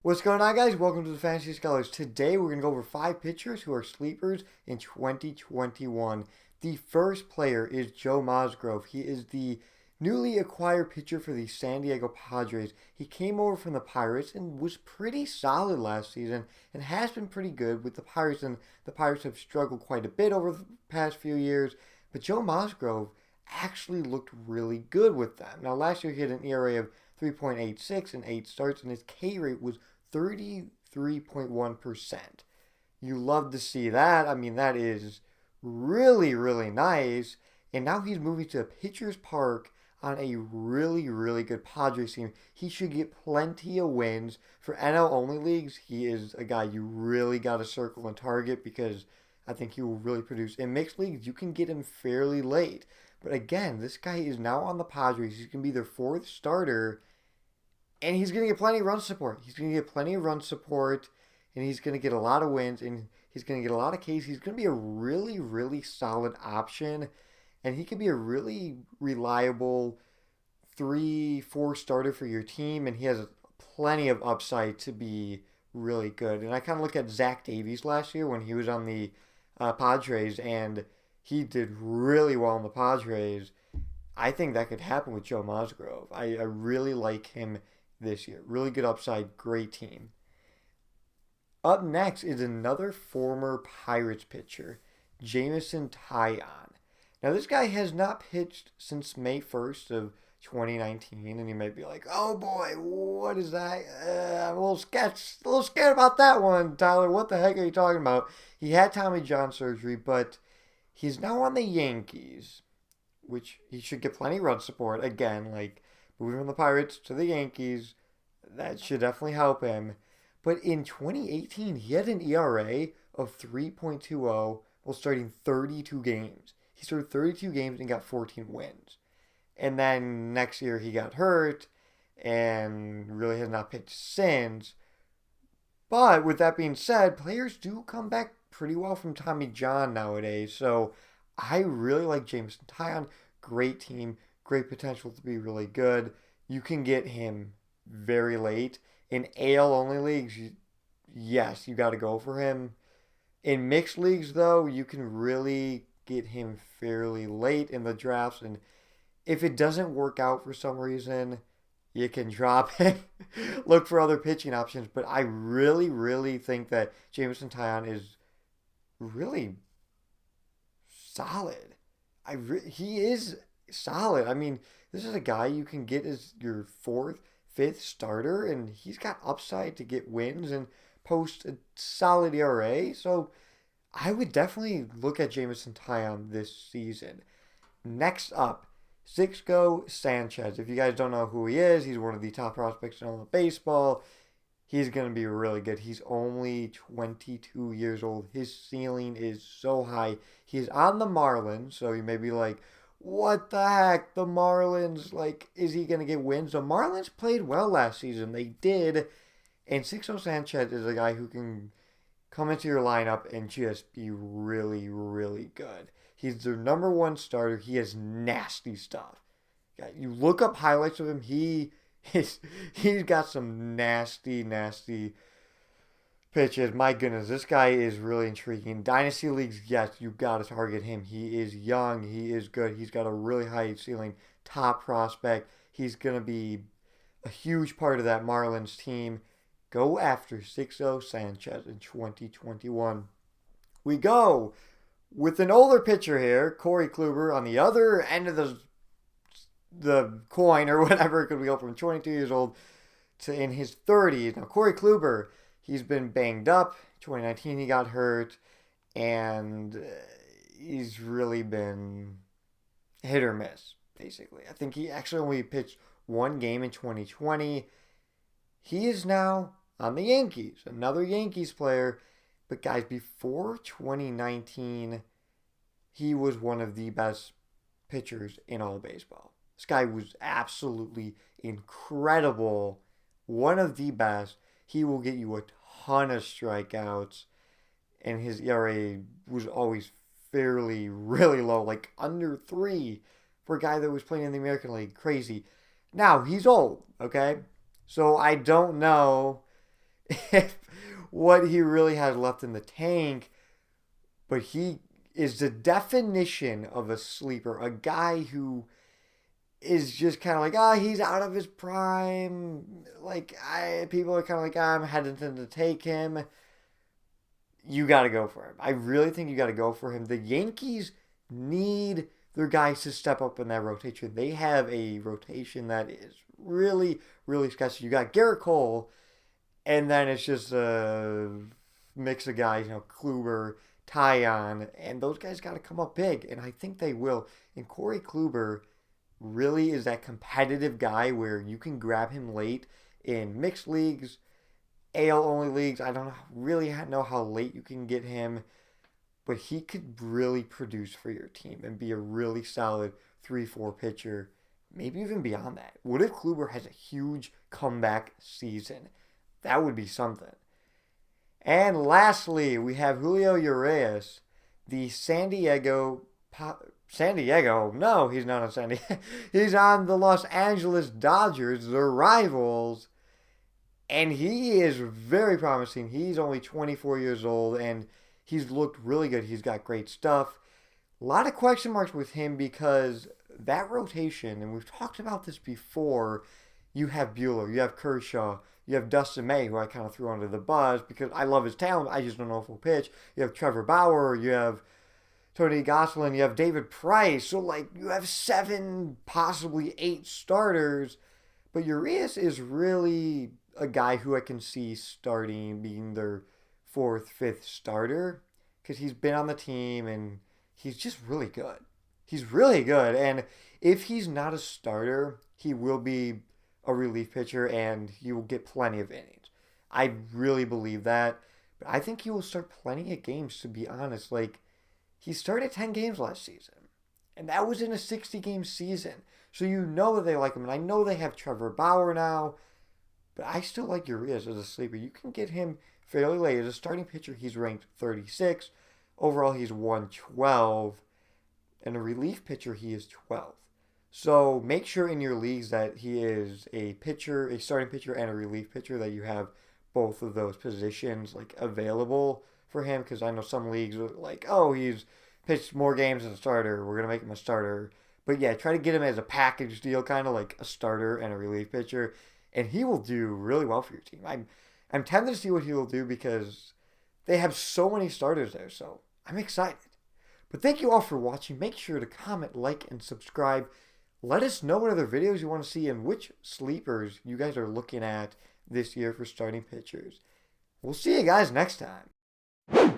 What's going on, guys? Welcome to the Fantasy Scholars. Today, we're going to go over 5 pitchers who are sleepers in 2021. The first player is Joe Mosgrove. He is the newly acquired pitcher for the San Diego Padres. He came over from the Pirates and was pretty solid last season and has been pretty good with the Pirates. And the Pirates have struggled quite a bit over the past few years. But Joe Mosgrove actually looked really good with them. Now, last year he had an ERA of 3.86 and 8 starts, and his K rate was 33.1%. You love to see that. I mean, that is really, really nice. And now he's moving to Pitcher's Park on a really, really good Padres team. He should get plenty of wins. For NL only leagues, he is a guy you really got to circle and target because I think he will really produce. In mixed leagues, you can get him fairly late. But again, this guy is now on the Padres. He's going to be their 4th starter. And he's going to get plenty of run support. He's going to get plenty of run support. And he's going to get a lot of wins. And he's going to get a lot of Ks. He's going to be a really, really solid option. And he can be a really reliable 3-4 starter for your team. And he has plenty of upside to be really good. And I kind of look at Zach Davies last year when he was on the Padres. And he did really well in the Padres. I think that could happen with Joe Mosgrove. I really like him this year. Really good upside, great team. Up next is another former Pirates pitcher, Jameson Taillon. Now, this guy has not pitched since May 1st of 2019, and you might be like, oh boy, what is that? I'm a little scared about that one, Tyler. What the heck are you talking about? He had Tommy John surgery, but he's now on the Yankees, which he should get plenty of run support. Again, like moving from the Pirates to the Yankees, that should definitely help him. But in 2018, he had an ERA of 3.20 while starting 32 games. He started 32 games and got 14 wins. And then next year he got hurt and really has not pitched since. But with that being said, players do come back pretty well from Tommy John nowadays. So I really like Jameson Taillon. Great team, great potential to be really good. You can get him very late. In AL only leagues, yes, you got to go for him. In mixed leagues, though, you can really get him fairly late in the drafts. And if it doesn't work out for some reason, you can drop him, look for other pitching options. But I really, really think that Jameson Taillon is really solid. He is solid. I mean, this is a guy you can get as your 4th, 5th starter, and he's got upside to get wins and post a solid ERA. So I would definitely look at Jameson Taillon this season. Next up, Sixgo Sanchez. If you guys don't know who he is, he's one of the top prospects in all of baseball. He's going to be really good. He's only 22 years old. His ceiling is so high. He's on the Marlins, so you may be like, what the heck? The Marlins, like, is he going to get wins? The Marlins played well last season. They did. And Sixgo Sanchez is a guy who can come into your lineup and just be really, really good. He's their number 1 starter. He has nasty stuff. You look up highlights of him. He's got some nasty, nasty pitches. My goodness, this guy is really intriguing. Dynasty leagues, yes, you got to target him. He is young. He is good. He's got a really high ceiling, top prospect. He's going to be a huge part of that Marlins team. Go after Sixgo Sanchez in 2021. We go with an older pitcher here, Corey Kluber, on the other end of the coin or whatever, because we go from 22 years old to in his 30s. Now, Corey Kluber, he's been banged up. 2019, he got hurt, and he's really been hit or miss, basically. I think he actually only pitched 1 game in 2020. He is now on the Yankees, another Yankees player. But guys, before 2019, he was one of the best pitchers in all of baseball. This guy was absolutely incredible. One of the best. He will get you a ton of strikeouts. And his ERA was always fairly, really low. Like under 3 for a guy that was playing in the American League. Crazy. Now, he's old, okay? So I don't know if what he really has left in the tank, but he is the definition of a sleeper, a guy who is just kind of like, he's out of his prime. Like, people are kind of like, I'm hesitant to take him. You got to go for him. I really think you got to go for him. The Yankees need their guys to step up in that rotation. They have a rotation that is really, really sketchy. You got Garrett Cole, and then it's just a mix of guys, Kluber, Taillon, and those guys got to come up big, and I think they will. And Corey Kluber really is that competitive guy where you can grab him late in mixed leagues, AL only leagues. I don't really know how late you can get him, but he could really produce for your team and be a really solid 3-4 pitcher, maybe even beyond that. What if Kluber has a huge comeback season? That would be something. And lastly, we have Julio Urias, the San Diego? No, he's not on San Diego. He's on the Los Angeles Dodgers, their rivals. And he is very promising. He's only 24 years old, and he's looked really good. He's got great stuff. A lot of question marks with him because that rotation, and we've talked about this before, you have Buehler, you have Kershaw, you have Dustin May, who I kind of threw under the bus because I love his talent. I just don't know if he'll pitch. You have Trevor Bauer, you have Tony Gonsolin, you have David Price. So, you have 7, possibly 8 starters. But Urias is really a guy who I can see starting, being their 4th, 5th starter. Because he's been on the team and he's just really good. He's really good. And if he's not a starter, he will be a relief pitcher and he will get plenty of innings. I really believe that. But I think he will start plenty of games, to be honest. He started 10 games last season. And that was in a 60-game season. So you know that they like him. And I know they have Trevor Bauer now. But I still like Urias as a sleeper. You can get him fairly late. As a starting pitcher, he's ranked 36. Overall, he's 112. And a relief pitcher, he is 12th. So make sure in your leagues that he is a pitcher, a starting pitcher, and a relief pitcher, that you have both of those positions available for him. Because I know some leagues are like, he's pitched more games as a starter, we're gonna make him a starter. But yeah, try to get him as a package deal, kind of like a starter and a relief pitcher, and he will do really well for your team. I'm tempted to see what he will do because they have so many starters there. So I'm excited. But thank you all for watching. Make sure to comment, like, and subscribe. Let us know what other videos you want to see and which sleepers you guys are looking at this year for starting pitchers. We'll see you guys next time.